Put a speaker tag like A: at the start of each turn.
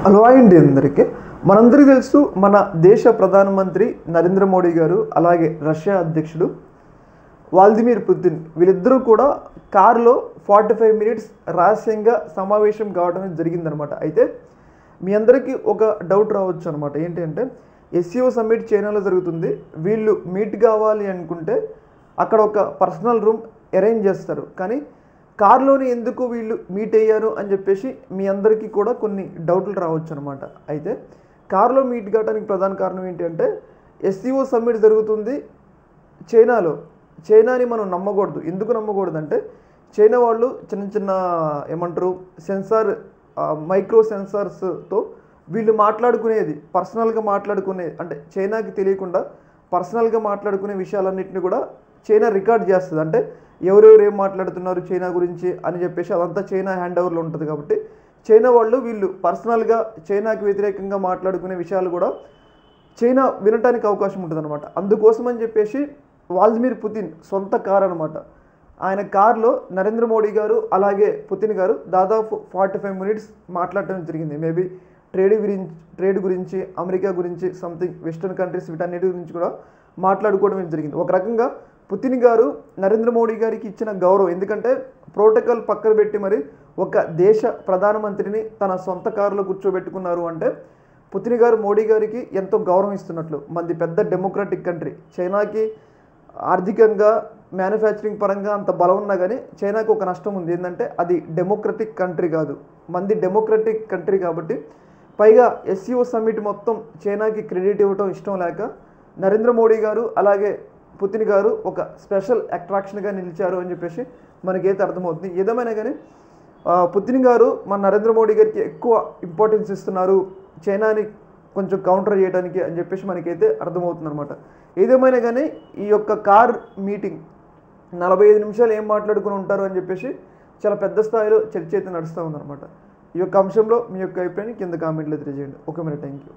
A: Hello అండి అందరికీ మనందరికీ తెలుసు మన దేశ ప్రధానమంత్రి నరేంద్ర మోడీ గారు అలాగే రష్యా అధ్యక్షుడు వ్లాదిమిర్ పుతిన్ వీళ్ళిద్దరూ కూడా కారులో 45 మినిట్స్ రహస్యంగా సమావేశం కావడం జరిగిందనమాట. అయితే మీ అందరికీ ఒక డౌట్ రావచ్చు అనమాట. ఏంటి అంటే ఎస్సీఓ సమ్మిట్ చైనాలో జరుగుతుంది, వీళ్ళు మీట్ కావాలి అనుకుంటే అక్కడ ఒక పర్సనల్ రూమ్ అరేంజ్ చేస్తారు, కానీ కార్లోని ఎందుకు వీళ్ళు మీట్ అయ్యారు అని చెప్పేసి మీ అందరికీ కూడా కొన్ని డౌట్లు రావచ్చు అనమాట. అయితే కార్లో మీట్ కావడానికి ప్రధాన కారణం ఏంటి అంటే ఎస్సీఓ సమ్మిట్ జరుగుతుంది చైనాలో. చైనాని మనం నమ్మకూడదు. ఎందుకు నమ్మకూడదు అంటే చైనా వాళ్ళు చిన్న చిన్న ఏమంటారు సెన్సార్ మైక్రో సెన్సార్స్తో వీళ్ళు మాట్లాడుకునేది పర్సనల్గా మాట్లాడుకునేది, అంటే చైనాకి తెలియకుండా పర్సనల్గా మాట్లాడుకునే విషయాలన్నింటినీ కూడా చైనా రికార్డ్ చేస్తుంది. అంటే ఎవరెవరు ఏం మాట్లాడుతున్నారు చైనా గురించి అని చెప్పేసి అదంతా చైనా హ్యాండ్ ఓవర్లో ఉంటుంది. కాబట్టి చైనా వాళ్ళు వీళ్ళు పర్సనల్గా చైనాకి వ్యతిరేకంగా మాట్లాడుకునే విషయాలు కూడా చైనా వినటానికి అవకాశం ఉంటుంది అనమాట. అందుకోసం అని చెప్పేసి వ్లాదిమిర్ పుతిన్ సొంత కారు అనమాట. ఆయన కారులో నరేంద్ర మోడీ గారు అలాగే పుతిన్ గారు దాదాపు 45 మినిట్స్ మాట్లాడటం జరిగింది. మేబీ ట్రేడ్ గురించి అమెరికా గురించి సంథింగ్ వెస్టర్న్ కంట్రీస్ వీటన్నిటి గురించి కూడా మాట్లాడుకోవడం జరిగింది. ఒక రకంగా పుతిన్ గారు నరేంద్ర మోడీ గారికి ఇచ్చిన గౌరవం, ఎందుకంటే ప్రోటోకాల్ పక్కన పెట్టి మరి ఒక దేశ ప్రధానమంత్రిని తన సొంత కారులో కూర్చోబెట్టుకున్నారు అంటే పుతిన్ గారు మోడీ గారికి ఎంతో గౌరవం ఇస్తున్నట్లు. మంది పెద్ద డెమోక్రటిక్ కంట్రీ, చైనాకి ఆర్థికంగా మ్యానుఫ్యాక్చరింగ్ పరంగా అంత బలం ఉన్నా కానీ చైనాకు ఒక నష్టం ఉంది. ఏంటంటే అది డెమోక్రటిక్ కంట్రీ కాదు, మంది డెమోక్రటిక్ కంట్రీ. కాబట్టి పైగా ఎస్సీఓ సమ్మిట్ మొత్తం చైనాకి క్రెడిట్ ఇవ్వటం ఇష్టం లేక నరేంద్ర మోడీ గారు అలాగే పుతిన్ గారు ఒక స్పెషల్ అట్రాక్షన్గా నిలిచారు అని చెప్పేసి మనకైతే అర్థమవుతుంది. ఏదేమైనా కానీ పుతిన్ గారు మన నరేంద్ర మోడీ గారికి ఎక్కువ ఇంపార్టెన్స్ ఇస్తున్నారు చైనాని కొంచెం కౌంటర్ చేయడానికి అని చెప్పేసి మనకైతే అర్థమవుతుంది అనమాట. ఏదేమైనా కానీ ఈ యొక్క కార్ మీటింగ్ 45 నిమిషాలు ఏం మాట్లాడుకుని ఉంటారు అని చెప్పేసి చాలా పెద్ద స్థాయిలో చర్చ అయితే నడుస్తూ ఉందన్నమాట. ఈ యొక్క అంశంలో మీ యొక్క అభిప్రాయాన్ని కింద కామెంట్లో తెలియజేయండి. ఓకే మరి, థ్యాంక్ యూ.